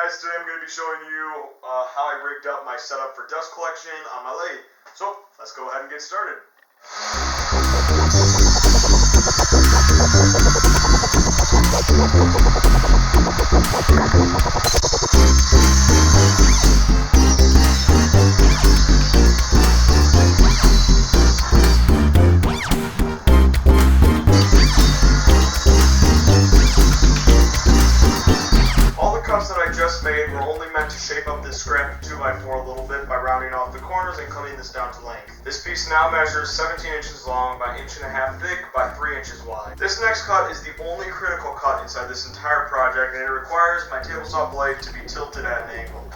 guys, today I'm going to be showing you how I rigged up my setup for dust collection on my lathe. So, let's go ahead and get started. Made were only meant to shape up this scrappy 2x4 a little bit by rounding off the corners and cutting this down to length. This piece now measures 17 inches long by 1.5 inches thick by 3 inches wide. This next cut is the only critical cut inside this entire project, and it requires my table saw blade to be tilted at an angle.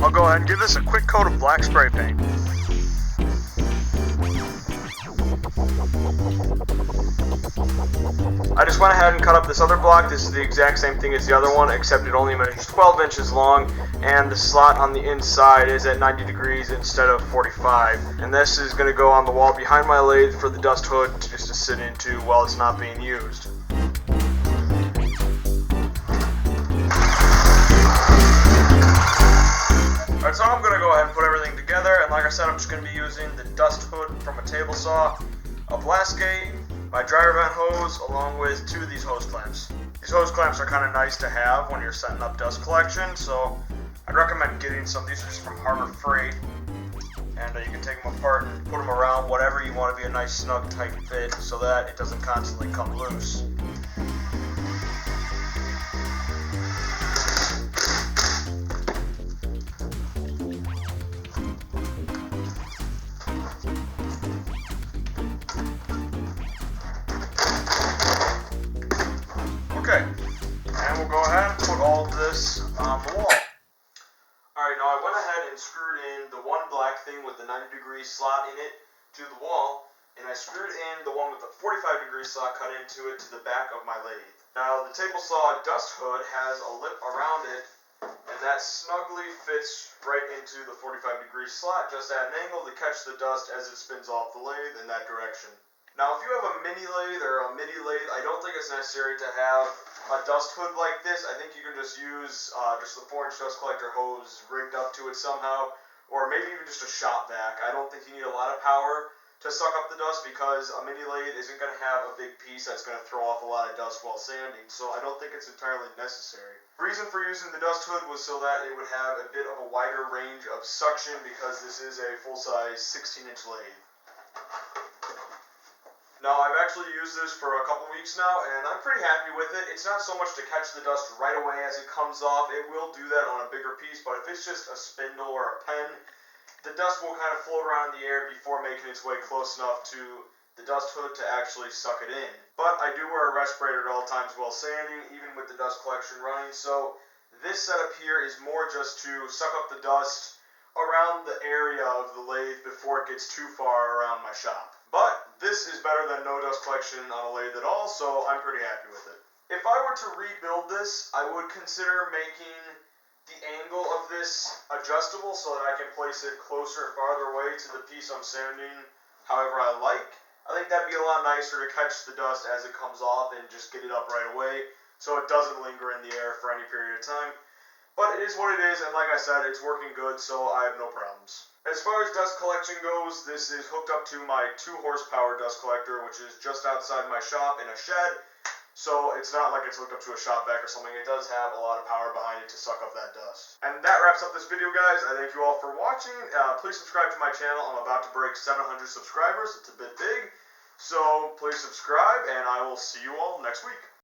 I'll go ahead and give this a quick coat of black spray paint. I just went ahead and cut up this other block. This is the exact same thing as the other one, except it only measures 12 inches long, and the slot on the inside is at 90 degrees instead of 45. And this is going to go on the wall behind my lathe for the dust hood just to sit into while it's not being used. Alright, so I'm going to go ahead and put everything together, and like I said, I'm just going to be using the dust hood from a table saw, a blast gate, my dryer vent hose, along with 2 of these hose clamps. These hose clamps are kind of nice to have when you're setting up dust collection, so I'd recommend getting some. These are just from Harbor Freight, and you can take them apart and put them around whatever you want to be a nice, snug, tight fit so that it doesn't constantly come loose. Okay, and we'll go ahead and put all of this on the wall. Alright, now I went ahead and screwed in the one black thing with the 90-degree slot in it to the wall, and I screwed in the one with the 45-degree slot cut into it to the back of my lathe. Now, the table saw dust hood has a lip around it, and that snugly fits right into the 45-degree slot, just at an angle to catch the dust as it spins off the lathe in that direction. Now, if you have a mini lathe or a midi lathe, I don't think it's necessary to have a dust hood like this. I think you can just use just the 4-inch dust collector hose rigged up to it somehow, or maybe even just a shop vac. I don't think you need a lot of power to suck up the dust because a mini lathe isn't going to have a big piece that's going to throw off a lot of dust while sanding, so I don't think it's entirely necessary. The reason for using the dust hood was so that it would have a bit of a wider range of suction because this is a full-size 16-inch lathe. Now, I've actually used this for a couple weeks now, and I'm pretty happy with it. It's not so much to catch the dust right away as it comes off. It will do that on a bigger piece, but if it's just a spindle or a pen, the dust will kind of float around in the air before making its way close enough to the dust hood to actually suck it in. But I do wear a respirator at all times while sanding, even with the dust collection running, so this setup here is more just to suck up the dust around the area of the lathe before it gets too far around my shop. But this is better than no dust collection on a lathe at all, so I'm pretty happy with it. If I were to rebuild this, I would consider making the angle of this adjustable so that I can place it closer and farther away to the piece I'm sanding however I like. I think that'd be a lot nicer to catch the dust as it comes off and just get it up right away so it doesn't linger in the air for any period of time. But it is what it is, and like I said, it's working good, so I have no problems. As far as dust collection goes, this is hooked up to my 2-horsepower dust collector, which is just outside my shop in a shed. So it's not like it's hooked up to a shop vac or something. It does have a lot of power behind it to suck up that dust. And that wraps up this video, guys. I thank you all for watching. Please subscribe to my channel. I'm about to break 700 subscribers. It's a bit big. So please subscribe, and I will see you all next week.